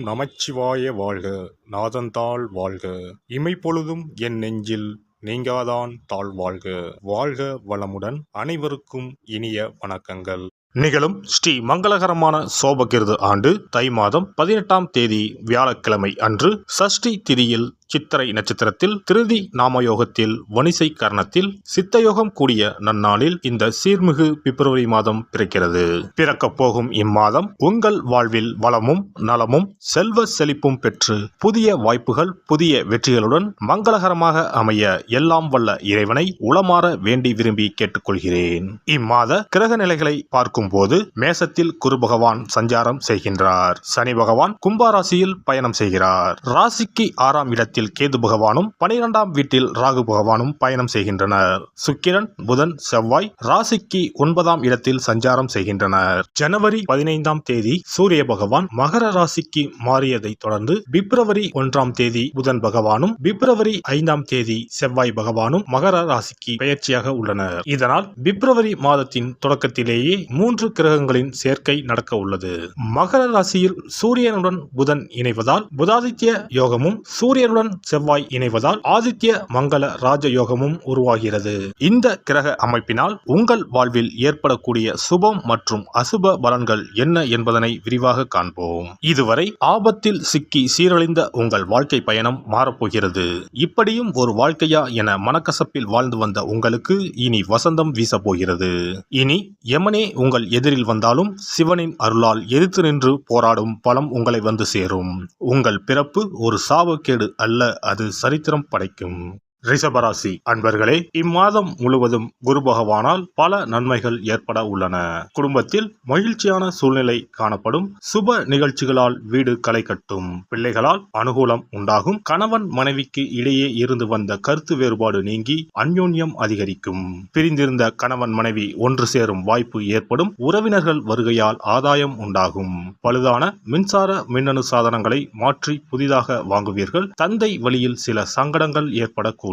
நமச்சிவாய வாழ்க. நாதன்தாள் வாழ்க. இமைப்பொழுதும் என் நெஞ்சில் நீங்காதான் தாழ் வாழ்க. வாழ்க வளமுடன். அனைவருக்கும் இனிய வணக்கங்கள். நிகழும் ஸ்ரீ மங்களகரமான சோபகிருது ஆண்டு தை மாதம் 18ஆம் தேதி வியாழக்கிழமை அன்று சஷ்டி திதியில் சித்திரை நட்சத்திரத்தில் திருதி நாமயோகத்தில் வணிசை கரணத்தில் சித்தயோகம் கூடிய நன்னாளில் இந்த சீர்மிகு பிப்ரவரி மாதம் பிறக்கிறது. பிறக்கப் போகும் இம்மாதம் உங்கள் வாழ்வில் வளமும் நலமும் செல்வ செழிப்பும் பெற்று புதிய வாய்ப்புகள் புதிய வெற்றிகளுடன் மங்களகரமாக அமைய எல்லாம் வல்ல இறைவனை உளமாற வேண்டி விரும்பி கேட்டுக்கொள்கிறேன். இம்மாத கிரக நிலைகளை பார்க்கும் போது மேசத்தில் குரு பகவான் சஞ்சாரம் செய்கின்றார். சனி பகவான் கும்பராசியில் பயணம் செய்கிறார். ராசிக்கு 6ஆம் இடத்தில் கேது பகவானும் 12ஆம் வீட்டில் ராகு பகவானும் பயணம் செய்கின்றனர். சுக்கிரன் புதன் செவ்வாய் ராசிக்கு 9ஆம் இடத்தில் சஞ்சாரம் செய்கின்றனர். ஜனவரி 15ஆம் தேதி சூரிய பகவான் மகர ராசிக்கு மாறியதை தொடர்ந்து பிப்ரவரி 1ஆம் தேதி புதன் பகவானும் பிப்ரவரி 5ஆம் தேதி செவ்வாய் பகவானும் மகர ராசிக்கு பெயர்ச்சியாக உள்ளனர். இதனால் பிப்ரவரி மாதத்தின் தொடக்கத்திலேயே 3 கிரகங்களின் சேர்க்கை நடக்க உள்ளது. மகர ராசியில் சூரியனுடன் புதன் இணைவதால் புதாதித்ய யோகமும் சூரியனுடன் செவ்வாய் இணைவதால் ஆதித்ய மங்கள ராஜ யோகமும் உருவாகிறது. இந்த கிரக அமைப்பினால் உங்கள் வாழ்வில் ஏற்படக்கூடிய சுபம் மற்றும் அசுப பலன்கள் என்ன என்பதனை விரிவாக காண்போம். இதுவரை ஆபத்தில் சிக்கி சீரழிந்த உங்கள் வாழ்க்கை பயணம் மாறப்போகிறது. இப்படியும் ஒரு வாழ்க்கையா என மனக்கசப்பில் வாழ்ந்து வந்த உங்களுக்கு இனி வசந்தம் வீசப்போகிறது. இனி யமனே உங்கள் எதிரில் வந்தாலும் சிவனின் அருளால் எதிர்த்து நின்று போராடும் பலம் உங்களை வந்து சேரும். உங்கள் பிறப்பு ஒரு சாபக்கேடு அல்ல, அது சரித்திரம் படைக்கும். ரிஷபராசி அன்பர்களே, இம்மாதம் முழுவதும் குரு பகவானால் பல நன்மைகள் ஏற்பட உள்ளன. குடும்பத்தில் மகிழ்ச்சியான சூழ்நிலை காணப்படும். சுப நிகழ்ச்சிகளால் வீடு களை கட்டும். பிள்ளைகளால் அனுகூலம் உண்டாகும். கணவன் மனைவிக்கு இடையே இருந்து வந்த கருத்து வேறுபாடு நீங்கி அந்யோன்யம் அதிகரிக்கும். பிரிந்திருந்த கணவன் மனைவி ஒன்று சேரும் வாய்ப்பு ஏற்படும். உறவினர்கள் வருகையால் ஆதாயம் உண்டாகும். பழுதான மின்சார மின்னணு சாதனங்களை மாற்றி புதிதாக வாங்குவீர்கள். தந்தை வழியில் சில சங்கடங்கள் ஏற்படக்கூடும்.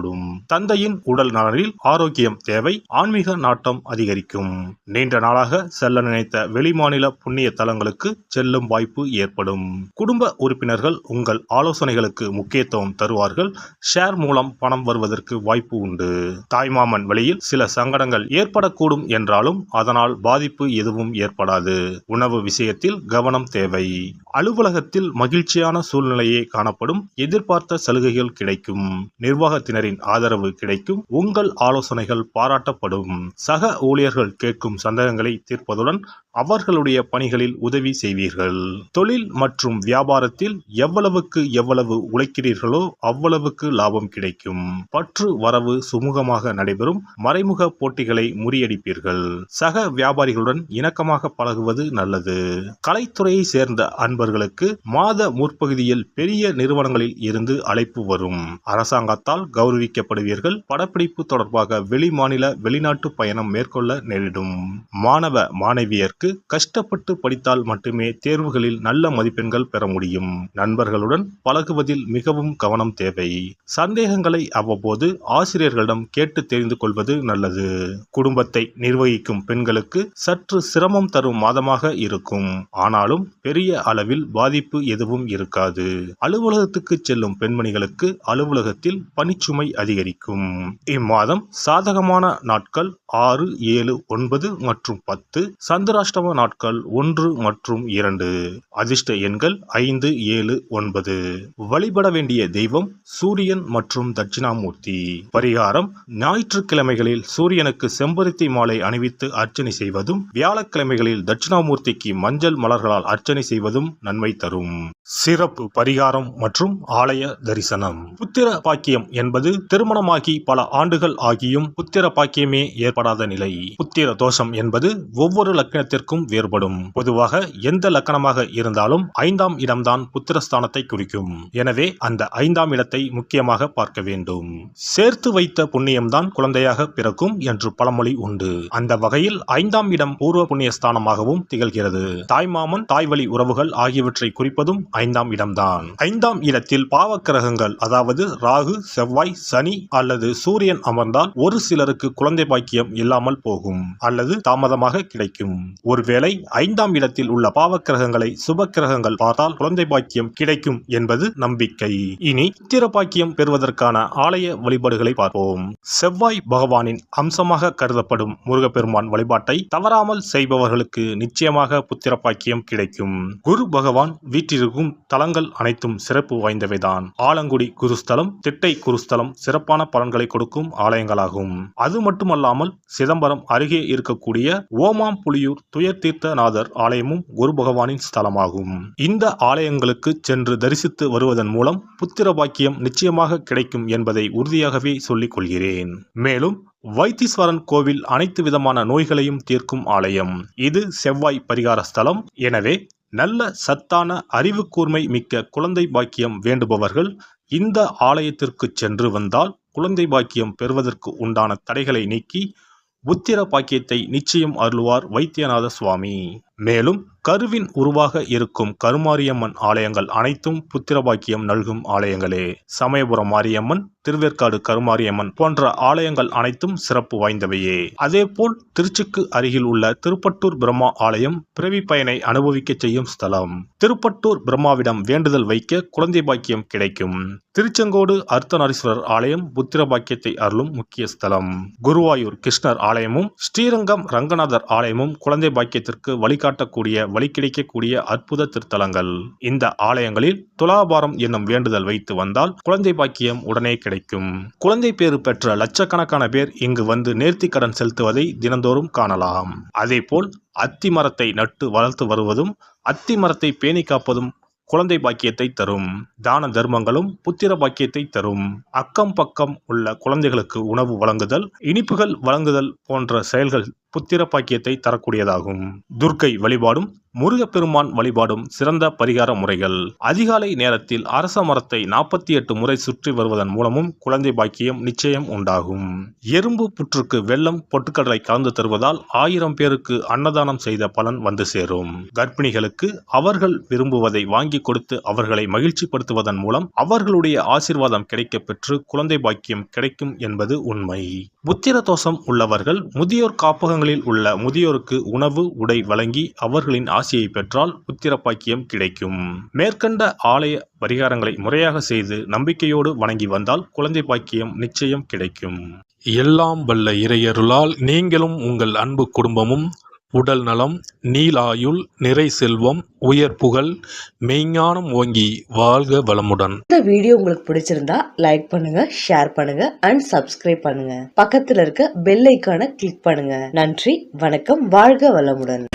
தந்தையின் உடல் நலனில் ஆரோக்கியம் தேவை. ஆன்மீக நாட்டம் அதிகரிக்கும். நீண்ட நாளாக செல்ல நினைத்த வெளிமாநில புண்ணிய தலங்களுக்கு செல்லும் வாய்ப்பு ஏற்படும். குடும்ப உறுப்பினர்கள் உங்கள் ஆலோசனைகளுக்கு முக்கியத்துவம் தருவார்கள். ஷேர் மூலம் பணம் வருவதற்கு வாய்ப்பு உண்டு. தாய்மாமன் வழியில் சில சங்கடங்கள் ஏற்படக்கூடும் என்றாலும் அதனால் பாதிப்பு எதுவும் ஏற்படாது. உணவு விஷயத்தில் கவனம் தேவை. அலுவலகத்தில் மகிழ்ச்சியான சூழ்நிலையே காணப்படும். எதிர்பார்த்த சலுகைகள் கிடைக்கும். நிர்வாகத்தினரின் ஆதரவு கிடைக்கும். உங்கள் ஆலோசனைகள் பாராட்டப்படும். சக ஊழியர்கள் கேட்கும் சந்தேகங்களை தீர்ப்பதுடன் அவர்களுடைய பணிகளில் உதவி செய்வீர்கள். தொழில் மற்றும் வியாபாரத்தில் எவ்வளவு உழைக்கிறீர்களோ அவ்வளவுக்கு லாபம் கிடைக்கும். பற்று வரவு சுமூகமாக நடைபெறும். மறைமுக போட்டிகளை முறியடிப்பீர்கள். சக வியாபாரிகளுடன் இணக்கமாக பழகுவது நல்லது. கலைத்துறையை சேர்ந்த அன்பர்களுக்கு மாத முற்பகுதியில் பெரிய நிறுவனங்களில் இருந்து அழைப்பு வரும். அரசாங்கத்தால் கௌரவிக்கப்படுவீர்கள். படப்பிடிப்பு தொடர்பாக வெளிமாநில வெளிநாட்டு பயணம் மேற்கொள்ள நேரிடும். மாணவ மாணவியருக்கு கஷ்டப்பட்டு படித்தால் மட்டுமே தேர்வுகளில் நல்ல மதிப்பெண்கள் பெற முடியும். நண்பர்களுடன் பழகுவதில் மிகவும் கவனம் தேவை. சந்தேகங்களை அவ்வப்போது ஆசிரியர்களிடம் கேட்டு தெரிந்து கொள்வது நல்லது. குடும்பத்தை நிர்வகிக்கும் பெண்களுக்கு சற்று சிரமம் தரும் மாதமாக இருக்கும். ஆனாலும் பெரிய அளவில் பாதிப்பு எதுவும் இருக்காது. அலுவலகத்துக்கு செல்லும் பெண்மணிகளுக்கு அலுவலகத்தில் பணிச்சுமை அதிகரிக்கும். இம்மாதம் சாதகமான நாட்கள் 6, 7, 9 மற்றும் 10. சந்திராஷ்டம நாட்கள் 1 மற்றும் 2. அதிர்ஷ்ட எண்கள் 5, 7, 9. வழிபட வேண்டிய தெய்வம் சூரியன் மற்றும் தட்சிணாமூர்த்தி. பரிகாரம்: ஞாயிற்றுக்கிழமைகளில் சூரியனுக்கு செம்பருத்தி மாலை அணிவித்து அர்ச்சனை செய்வதும் வியாழக்கிழமைகளில் தட்சிணாமூர்த்திக்கு மஞ்சள் மலர்களால் அர்ச்சனை செய்வதும் நன்மை தரும். சிறப்பு பரிகாரம் மற்றும் ஆலய தரிசனம். புத்திர பாக்கியம் என்பது திருமணமாகி பல ஆண்டுகள் ஆகியும் புத்திர பாக்கியமே ஏற்படாத நிலை. புத்திர தோஷம் என்பது ஒவ்வொரு லக்னத்திற்கும் வேறுபடும். பொதுவாக எந்த லக்கணமாக இருந்தாலும் 5ஆம் இடம்தான் புத்திரஸ்தானத்தை குறிக்கும். எனவே அந்த 5ஆம் இடத்தை முக்கியமாக பார்க்க வேண்டும். சேர்த்து வைத்த புண்ணியம்தான் குழந்தையாக பிறக்கும் என்று பழமொழி உண்டு. அந்த வகையில் 5ஆம் இடம் பூர்வ புண்ணிய ஸ்தானமாகவும் திகழ்கிறது. தாய்மாமன் தாய்வழி உறவுகள் ஆகியவற்றை குறிப்பதும் 5ஆம் இடம்தான். 5ஆம் இடத்தில் பாவக்கிரகங்கள் அதாவது ராகு செவ்வாய் சனி அல்லது சூரியன் அமர்ந்தால் ஒரு சிலருக்கு குழந்தை பாக்கியம் இல்லாமல் போகும் அல்லது தாமதமாக கிடைக்கும். ஒருவேளை 5ஆம் இடத்தில் உள்ள பாவக்கிரகங்களை சுப கிரகங்கள் பார்த்தால் குழந்தை பாக்கியம் கிடைக்கும் என்பது நம்பிக்கை. இனி புத்திர பாக்கியம் பெறுவதற்கான ஆலய வழிபாடுகளை பார்ப்போம். செவ்வாய் பகவானின் அம்சமாக கருதப்படும் முருகப்பெருமான் வழிபாட்டை தவறாமல் செய்பவர்களுக்கு நிச்சயமாக புத்திர பாக்கியம் கிடைக்கும். குரு பகவான் வீற்றிருக்கும் தலங்கள் அனைத்தும் சிறப்பு வாய்ந்தவைதான். ஆலங்குடி குருஸ்தலம், திட்டை குருஸ்தலம் சிறப்பான பலன்களை கொடுக்கும் ஆலயங்களாகும். அது மட்டுமல்லாமல் சிதம்பரம் அருகே இருக்கக்கூடிய ஓமாம்புலியூர் துயர்தீர்த்தநாதர் ஆலயமும் குரு பகவானின் ஸ்தலமாகும். இந்த ஆலயங்களுக்கு சென்று தரிசித்து வருவதன் மூலம் புத்திர பாக்கியம் நிச்சயமாக கிடைக்கும் என்பதை உறுதியாகவே சொல்லிக் கொள்கிறேன். மேலும் வைத்தீஸ்வரன் கோவில் அனைத்து விதமான நோய்களையும் தீர்க்கும் ஆலயம். இது செவ்வாய் பரிகார ஸ்தலம். எனவே நல்ல சத்தான அறிவு கூர்மை மிக்க குழந்தை பாக்கியம் வேண்டுபவர்கள் இந்த ஆலயத்திற்கு சென்று வந்தால் குழந்தை பாக்கியம் பெறுவதற்கு உண்டான தடைகளை நீக்கி புத்திர பாக்கியத்தை நிச்சயம் அருள்வார் வைத்தியநாத சுவாமி. மேலும் கருவின் உருவாக இருக்கும் கருமாரியம்மன் ஆலயங்கள் அனைத்தும் புத்திர பாக்கியம் நல்கும் ஆலயங்களே. சமயபுரம் மாரியம்மன், திருவேற்காடு கருமாரியம்மன் போன்ற ஆலயங்கள் அனைத்தும் சிறப்பு வாய்ந்தவையே. அதேபோல் திருச்சிக்கு அருகில் உள்ள திருப்பட்டூர் பிரம்மா ஆலயம் பிறவி பயனை அனுபவிக்க செய்யும் ஸ்தலம். திருப்பட்டூர் பிரம்மாவிடம் வேண்டுதல் வைக்க குழந்தை பாக்கியம் கிடைக்கும். திருச்செங்கோடு அர்த்தநாரீஸ்வரர் ஆலயம் புத்திர பாக்கியத்தை அருளும் முக்கிய ஸ்தலம். குருவாயூர் கிருஷ்ணர் ஆலயமும் ஸ்ரீரங்கம் ரங்கநாதர் ஆலயமும் குழந்தை பாக்கியத்திற்கு வழிகாட்டக்கூடிய வழி கிடைக்கக்கூடிய அற்புத திருத்தலங்கள். இந்த ஆலயங்களில் துலாபாரம் என்னும் வேண்டுதல் வைத்து வந்தால் குழந்தை பாக்கியம் உடனே கிடைக்கும். குழந்தை பேறு பெற்ற லட்சக்கணக்கான பேர் இங்கு வந்து நேர்த்தி கடன் செலுத்துவதை தினந்தோறும் காணலாம். அதேபோல் அத்தி மரத்தை நட்டு வளர்த்து வருவதும் அத்தி மரத்தை பேணி காப்பதும் குழந்தை பாக்கியத்தை தரும். தான தர்மங்களும் புத்திர பாக்கியத்தை தரும். அக்கம் பக்கம் உள்ள குழந்தைகளுக்கு உணவு வழங்குதல், இனிப்புகள் வழங்குதல் போன்ற செயல்கள் புத்திர பாக்கியத்தை தரக்கூடியதாகும். துர்க்கை வழிபாடும் முருகப்பெருமான் வழிபாடும் சிறந்த பரிகார முறைகள். அதிகாலை நேரத்தில் அரச மரத்தை 48 முறை சுற்றி வருவதன் மூலமும் குழந்தை பாக்கியம் நிச்சயம் உண்டாகும். எறும்பு புற்றுக்கு வெல்லம் பொட்டுக்கடலை கலந்து தருவதால் 1000 பேருக்கு அன்னதானம் செய்த பலன் வந்து சேரும். கர்ப்பிணிகளுக்கு அவர்கள் விரும்புவதை வாங்கி கொடுத்து அவர்களை மகிழ்ச்சிப்படுத்துவதன் மூலம் அவர்களுடைய ஆசீர்வாதம் கிடைக்க பெற்று குழந்தை பாக்கியம் கிடைக்கும் என்பது உண்மை. புத்திர தோஷம் உள்ளவர்கள் முதியோர் காப்பகங்களில் உள்ள முதியோருக்கு உணவு உடை வழங்கி அவர்களின் ஆசியை பெற்றால் புத்திர பாக்கியம் கிடைக்கும். மேற்கண்ட ஆலய பரிகாரங்களை முறையாக செய்து நம்பிக்கையோடு வணங்கி வந்தால் குழந்தை பாக்கியம் நிச்சயம் கிடைக்கும். எல்லாம் வல்ல இறையருளால் நீங்களும் உங்கள் அன்பு குடும்பமும் உடல் நலம், நீலாயுள், நிறை செல்வம், உயர் புகழ், மெய்ஞானம் ஓங்கி வாழ்க வளமுடன். இந்த வீடியோ உங்களுக்கு பிடிச்சிருந்தா லைக் பண்ணுங்க, ஷேர் பண்ணுங்க அண்ட் சப்ஸ்கிரைப் பண்ணுங்க. பக்கத்துல இருக்க பெல் ஐகானை கிளிக் பண்ணுங்க. நன்றி, வணக்கம், வாழ்க வளமுடன்.